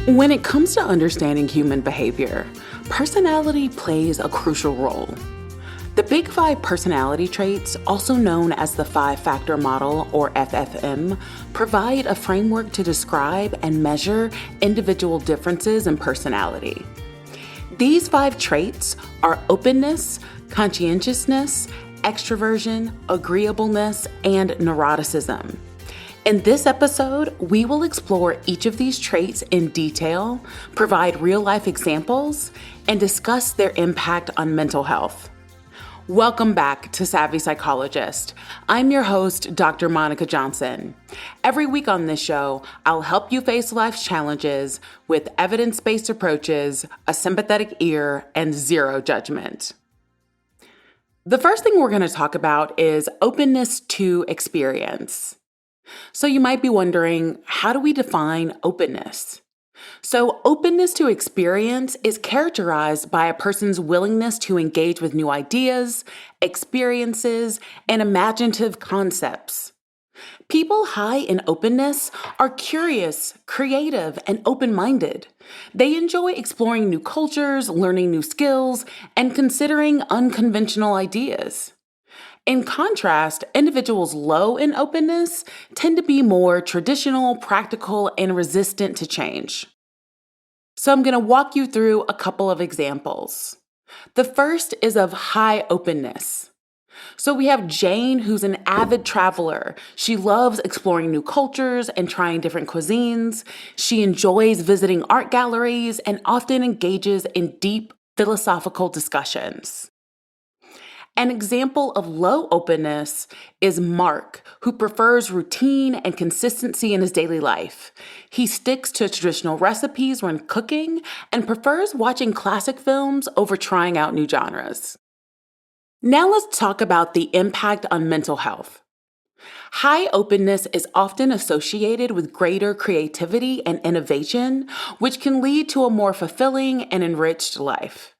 When it comes to understanding human behavior, personality plays a crucial role. The Big Five personality traits, also known as the Five-Factor Model or FFM, provide a framework to describe and measure individual differences in personality. These 5 traits are openness, conscientiousness, extroversion, agreeableness, and neuroticism. In this episode, we will explore each of these traits in detail, provide real-life examples, and discuss their impact on mental health. Welcome back to Savvy Psychologist. I'm your host, Dr. Monica Johnson. Every week on this show, I'll help you face life's challenges with evidence-based approaches, a sympathetic ear, and zero judgment. The first thing we're going to talk about is openness to experience. So you might be wondering, how do we define openness? So openness to experience is characterized by a person's willingness to engage with new ideas, experiences, and imaginative concepts. People high in openness are curious, creative, and open-minded. They enjoy exploring new cultures, learning new skills, and considering unconventional ideas. In contrast, individuals low in openness tend to be more traditional, practical, and resistant to change. So I'm going to walk you through a couple of examples. The first is of high openness. So we have Jane, who's an avid traveler. She loves exploring new cultures and trying different cuisines. She enjoys visiting art galleries and often engages in deep philosophical discussions. An example of low openness is Mark, who prefers routine and consistency in his daily life. He sticks to traditional recipes when cooking and prefers watching classic films over trying out new genres. Now let's talk about the impact on mental health. High openness is often associated with greater creativity and innovation, which can lead to a more fulfilling and enriched life.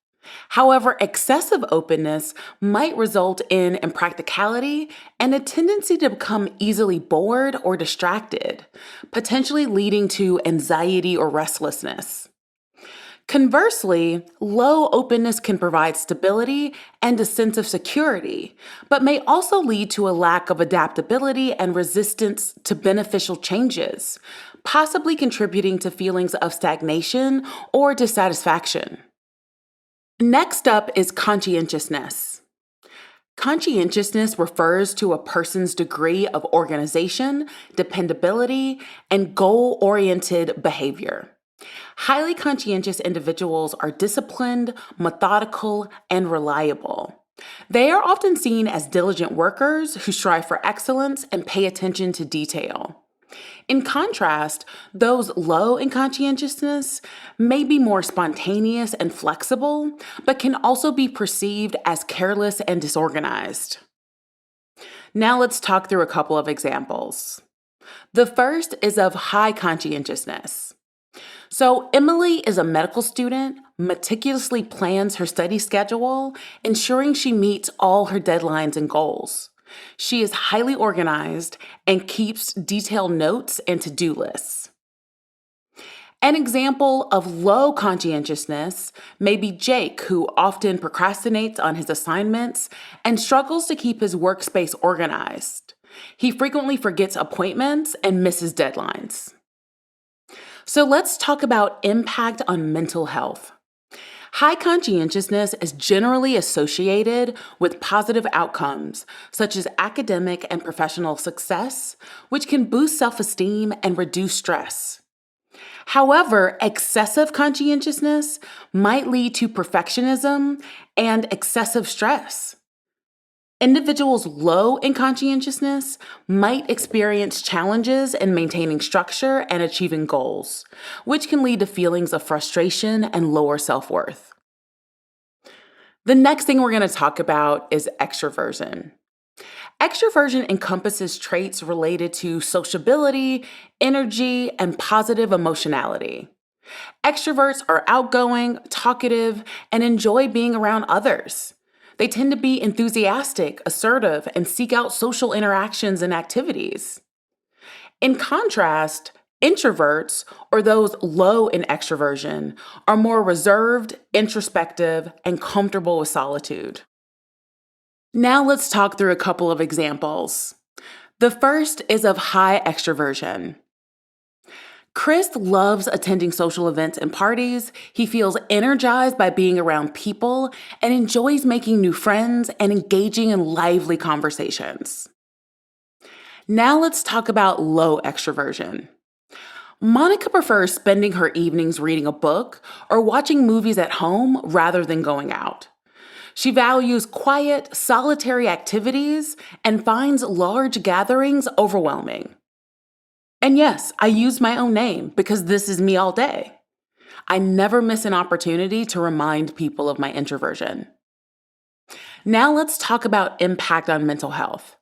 However, excessive openness might result in impracticality and a tendency to become easily bored or distracted, potentially leading to anxiety or restlessness. Conversely, low openness can provide stability and a sense of security, but may also lead to a lack of adaptability and resistance to beneficial changes, possibly contributing to feelings of stagnation or dissatisfaction. Next up is conscientiousness. Conscientiousness refers to a person's degree of organization, dependability, and goal-oriented behavior. Highly conscientious individuals are disciplined, methodical, and reliable. They are often seen as diligent workers who strive for excellence and pay attention to detail. In contrast, those low in conscientiousness may be more spontaneous and flexible, but can also be perceived as careless and disorganized. Now let's talk through a couple of examples. The first is of high conscientiousness. So Emily is a medical student, meticulously plans her study schedule, ensuring she meets all her deadlines and goals. She is highly organized and keeps detailed notes and to-do lists. An example of low conscientiousness may be Jake, who often procrastinates on his assignments and struggles to keep his workspace organized. He frequently forgets appointments and misses deadlines. So let's talk about impact on mental health. High conscientiousness is generally associated with positive outcomes, such as academic and professional success, which can boost self-esteem and reduce stress. However, excessive conscientiousness might lead to perfectionism and excessive stress. Individuals low in conscientiousness might experience challenges in maintaining structure and achieving goals, which can lead to feelings of frustration and lower self-worth. The next thing we're going to talk about is extroversion. Extroversion encompasses traits related to sociability, energy, and positive emotionality. Extroverts are outgoing, talkative, and enjoy being around others. They tend to be enthusiastic, assertive, and seek out social interactions and activities. In contrast, Introverts, or those low in extroversion, are more reserved, introspective, and comfortable with solitude. Now let's talk through a couple of examples. The first is of high extroversion. Chris loves attending social events and parties. He feels energized by being around people and enjoys making new friends and engaging in lively conversations. Now let's talk about low extroversion. Monica prefers spending her evenings reading a book or watching movies at home rather than going out. She values quiet, solitary activities and finds large gatherings overwhelming. And yes, I use my own name because this is me all day. I never miss an opportunity to remind people of my introversion. Now let's talk about impact on mental health.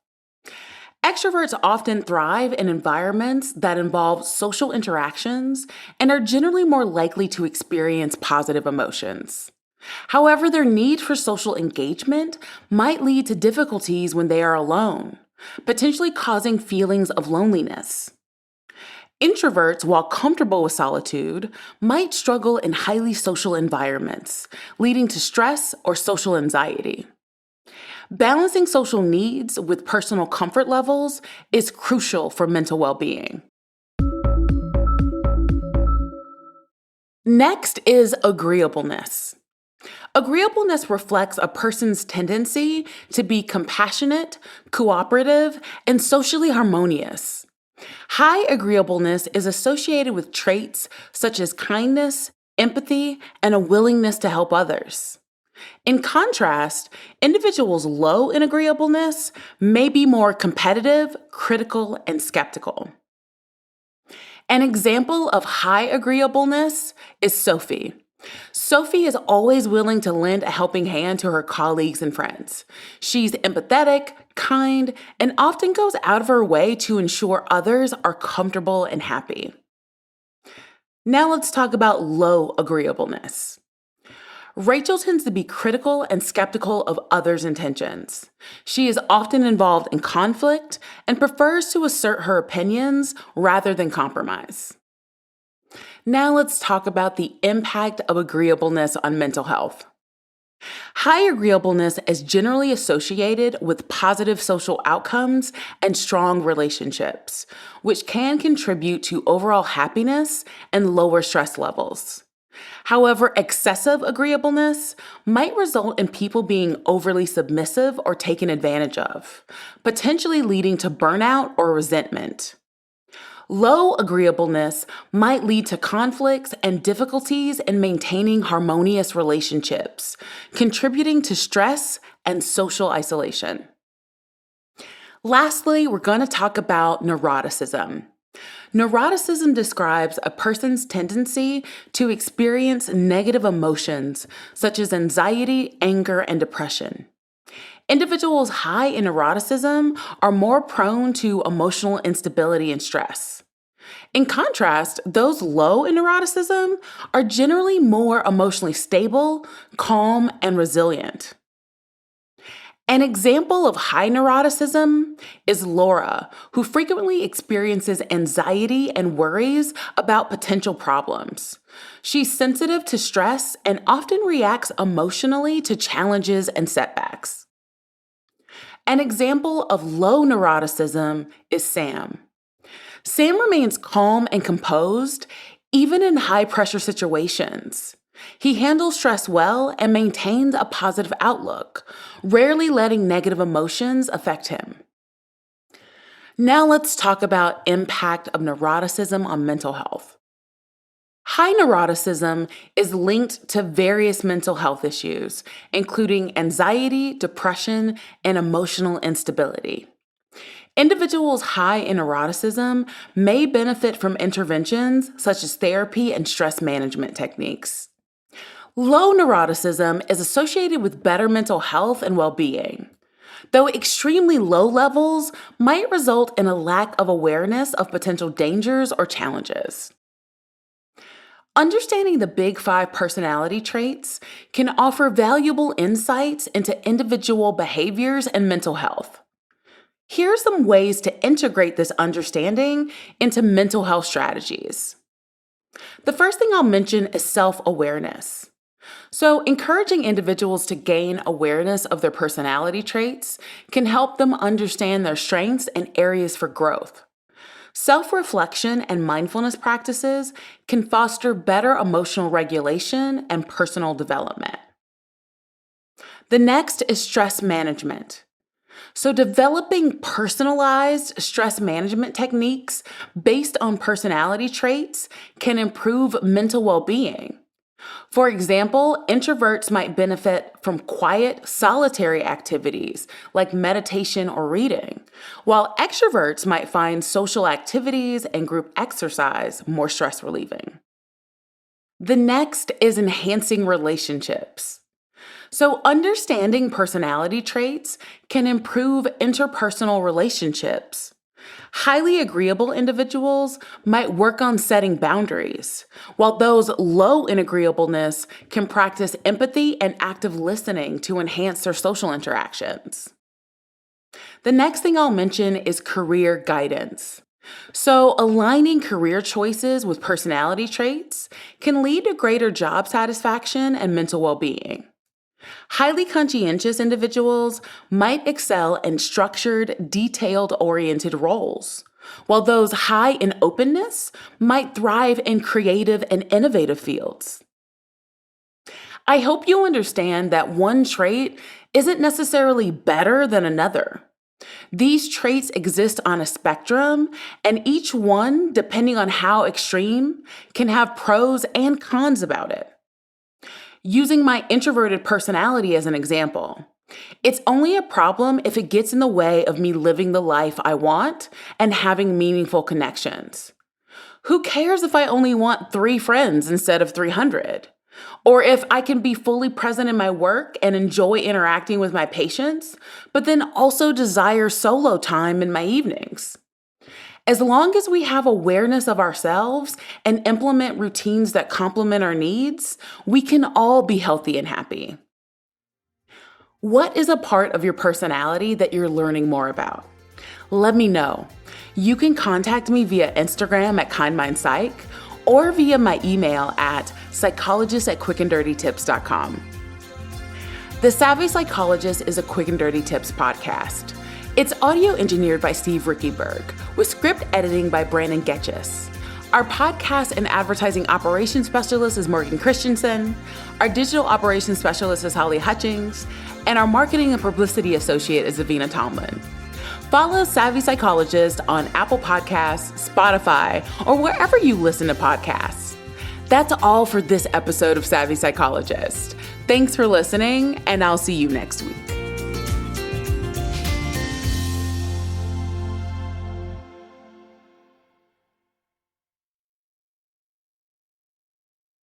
Extroverts often thrive in environments that involve social interactions and are generally more likely to experience positive emotions. However, their need for social engagement might lead to difficulties when they are alone, potentially causing feelings of loneliness. Introverts, while comfortable with solitude, might struggle in highly social environments, leading to stress or social anxiety. Balancing social needs with personal comfort levels is crucial for mental well-being. Next is agreeableness. Agreeableness reflects a person's tendency to be compassionate, cooperative, and socially harmonious. High agreeableness is associated with traits such as kindness, empathy, and a willingness to help others. In contrast, individuals low in agreeableness may be more competitive, critical, and skeptical. An example of high agreeableness is Sophie. Sophie is always willing to lend a helping hand to her colleagues and friends. She's empathetic, kind, and often goes out of her way to ensure others are comfortable and happy. Now let's talk about low agreeableness. Rachel tends to be critical and skeptical of others' intentions. She is often involved in conflict and prefers to assert her opinions rather than compromise. Now let's talk about the impact of agreeableness on mental health. High agreeableness is generally associated with positive social outcomes and strong relationships, which can contribute to overall happiness and lower stress levels. However, excessive agreeableness might result in people being overly submissive or taken advantage of, potentially leading to burnout or resentment. Low agreeableness might lead to conflicts and difficulties in maintaining harmonious relationships, contributing to stress and social isolation. Lastly, we're going to talk about neuroticism. Neuroticism describes a person's tendency to experience negative emotions such as anxiety, anger, and depression. Individuals high in neuroticism are more prone to emotional instability and stress. In contrast, those low in neuroticism are generally more emotionally stable, calm, and resilient. An example of high neuroticism is Laura, who frequently experiences anxiety and worries about potential problems. She's sensitive to stress and often reacts emotionally to challenges and setbacks. An example of low neuroticism is Sam. Sam remains calm and composed, even in high-pressure situations. He handles stress well and maintains a positive outlook, rarely letting negative emotions affect him. Now let's talk about impact of neuroticism on mental health. High neuroticism is linked to various mental health issues, including anxiety, depression, and emotional instability. Individuals high in neuroticism may benefit from interventions such as therapy and stress management techniques. Low neuroticism is associated with better mental health and well-being, though extremely low levels might result in a lack of awareness of potential dangers or challenges. Understanding the Big Five personality traits can offer valuable insights into individual behaviors and mental health. Here are some ways to integrate this understanding into mental health strategies. The first thing I'll mention is self-awareness. So, encouraging individuals to gain awareness of their personality traits can help them understand their strengths and areas for growth. Self-reflection and mindfulness practices can foster better emotional regulation and personal development. The next is stress management. So, developing personalized stress management techniques based on personality traits can improve mental well-being. For example, introverts might benefit from quiet, solitary activities like meditation or reading, while extroverts might find social activities and group exercise more stress relieving. The next is enhancing relationships. So, understanding personality traits can improve interpersonal relationships. Highly agreeable individuals might work on setting boundaries, while those low in agreeableness can practice empathy and active listening to enhance their social interactions. The next thing I'll mention is career guidance. So, aligning career choices with personality traits can lead to greater job satisfaction and mental well-being. Highly conscientious individuals might excel in structured, detailed-oriented roles, while those high in openness might thrive in creative and innovative fields. I hope you understand that one trait isn't necessarily better than another. These traits exist on a spectrum, and each one, depending on how extreme, can have pros and cons about it. Using my introverted personality as an example, it's only a problem if it gets in the way of me living the life I want and having meaningful connections. Who cares if I only want 3 friends instead of 300? Or if I can be fully present in my work and enjoy interacting with my patients, but then also desire solo time in my evenings? As long as we have awareness of ourselves and implement routines that complement our needs, we can all be healthy and happy. What is a part of your personality that you're learning more about? Let me know. You can contact me via Instagram at KindMindPsych or via my email at psychologist@quickanddirtytips.com. The Savvy Psychologist is a Quick and Dirty Tips podcast. It's audio engineered by Steve Rickyberg, with script editing by Brandon Getchis. Our podcast and advertising operations specialist is Morgan Christensen. Our digital operations specialist is Holly Hutchings. And our marketing and publicity associate is Avina Tomlin. Follow Savvy Psychologist on Apple Podcasts, Spotify, or wherever you listen to podcasts. That's all for this episode of Savvy Psychologist. Thanks for listening, and I'll see you next week.